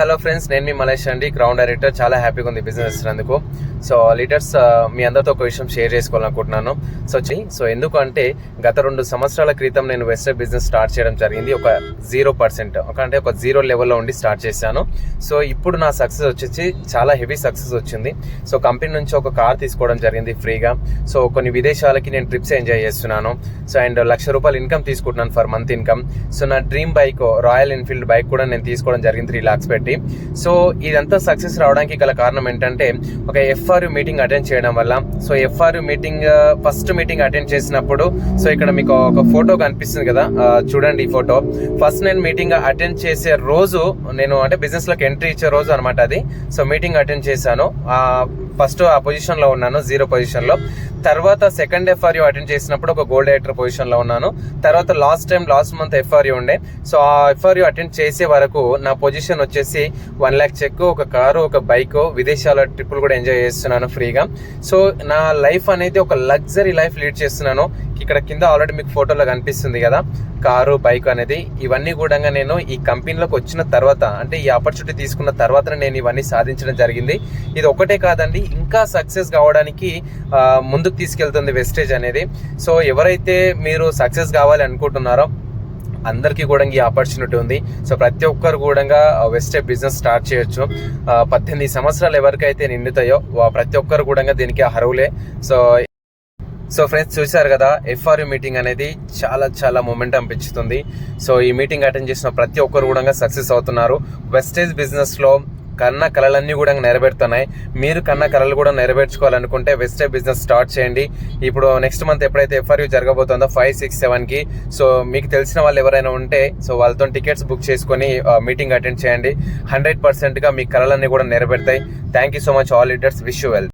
Hello friends, నేను మీ మలేష్ అండి, crown director. చాలా హ్యాపీగా ఉంది బిజినెస్ చేసినందుకు. సో లీడర్స్, మీ అందరితో ఒక విషయం షేర్ చేసుకోవాలనుకుంటున్నాను. సో ఎందుకంటే గత 2 సంవత్సరాల క్రితం నేను వెస్టర్న్ బిజినెస్ స్టార్ట్ చేయడం జరిగింది. ఒక 0%, ఒక 0 లెవెల్లో ఉండి స్టార్ట్ చేశాను. సో ఇప్పుడు నా సక్సెస్ వచ్చేసి చాలా హెవీ సక్సెస్ వచ్చింది. సో కంపెనీ నుంచి ఒక కార్ తీసుకోవడం జరిగింది ఫ్రీగా. సో కొన్ని విదేశాలకి నేను ట్రిప్స్ ఎంజాయ్ చేస్తున్నాను. సో అండ్ ₹1,00,000 ఇన్కమ్ తీసుకుంటున్నాను ఫర్ మంత్ ఇన్కమ్. సో నా dream bike royal Enfield bike కూడా నేను తీసుకోవడం జరిగింది 3 lakhs పెట్టి. సో ఇదంతా సక్సెస్ రావడానికి గల కారణం ఏంటంటే ఒక FRU మీటింగ్ అటెండ్ చేయడం వల్ల. So FRU meeting first meeting attend చేసినప్పుడు, సో ఇక్కడ మీకు ఒక ఫోటో కనిపిస్తుంది కదా, చూడండి ఈ ఫోటో. ఫస్ట్ నేను మీటింగ్ అటెండ్ చేసే రోజు, నేను అంటే బిజినెస్ లోకి ఎంట్రీ ఇచ్చే రోజు అనమాట అది. సో మీటింగ్ అటెండ్ చేశాను. ఫస్ట్ ఆ పొజిషన్ లో ఉన్నాను, 0 పొజిషన్ లో. తర్వాత సెకండ్ FRU అటెండ్ చేసినప్పుడు ఒక గోల్డ్ డైరెక్టర్ పొజిషన్ లో ఉన్నాను. తర్వాత లాస్ట్ మంత్ FRU ఉండే. సో ఆ FRU అటెండ్ చేసే వరకు నా పొజిషన్ వచ్చేసి 1 lakh చెక్, ఒక కారు, ఒక బైక్, విదేశాల ట్రిప్పులు కూడా ఎంజాయ్ చేస్తున్నాను ఫ్రీగా. సో నా లైఫ్ అనేది ఒక లగ్జరీ లైఫ్ లీడ్ చేస్తున్నాను. ఇక్కడ కింద ఆల్రెడీ మీకు ఫోటోలో కనిపిస్తుంది కదా, కారు, బైక్ అనేది. ఇవన్నీ కూడా నేను ఈ కంపెనీలోకి వచ్చిన తర్వాత, అంటే ఈ ఆపర్చునిటీ తీసుకున్న తర్వాత నేను ఇవన్నీ సాధించడం జరిగింది. ఇది ఒకటే కాదండి, ఇంకా సక్సెస్ కావడానికి ముందుకు తీసుకెళ్తుంది వెస్టేజ్ అనేది. సో ఎవరైతే మీరు సక్సెస్ కావాలి అనుకుంటున్నారో అందరికీ కూడా ఈ ఆపర్చునిటీ ఉంది. సో ప్రతి ఒక్కరు కూడా వెస్టేజ్ బిజినెస్ స్టార్ట్ చేయొచ్చు. 18 సంవత్సరాలు ఎవరికైతే నిండుతాయో ప్రతి ఒక్కరు కూడా దీనికి అర్హులే. సో ఫ్రెండ్స్, చూశారు కదా, FRU మీటింగ్ అనేది చాలా మొమెంటం పెంచుతుంది. సో ఈ మీటింగ్ అటెండ్ చేసిన ప్రతి ఒక్కరు కూడా సక్సెస్ అవుతున్నారు. వెస్టేజ్ బిజినెస్ లో కన్న కళలన్నీ కూడా నెరవేరుతున్నాయి. మీరు కన్న కళలు కూడా నెరవేర్చుకోవాలనుకుంటే వెస్టేజ్ బిజినెస్ స్టార్ట్ చేయండి. ఇప్పుడు నెక్స్ట్ మంత్ ఎప్పుడైతే FRU జరగబోతుందో 5, 6, 7కి, సో మీకు తెలిసిన వాళ్ళు ఎవరైనా ఉంటే సో వాళ్ళతో టికెట్స్ బుక్ చేసుకొని మీటింగ్ అటెండ్ చేయండి. 100%గా మీ కళలన్నీ కూడా నెరవేరుతాయి. Thank you so much all leaders. Wish you well.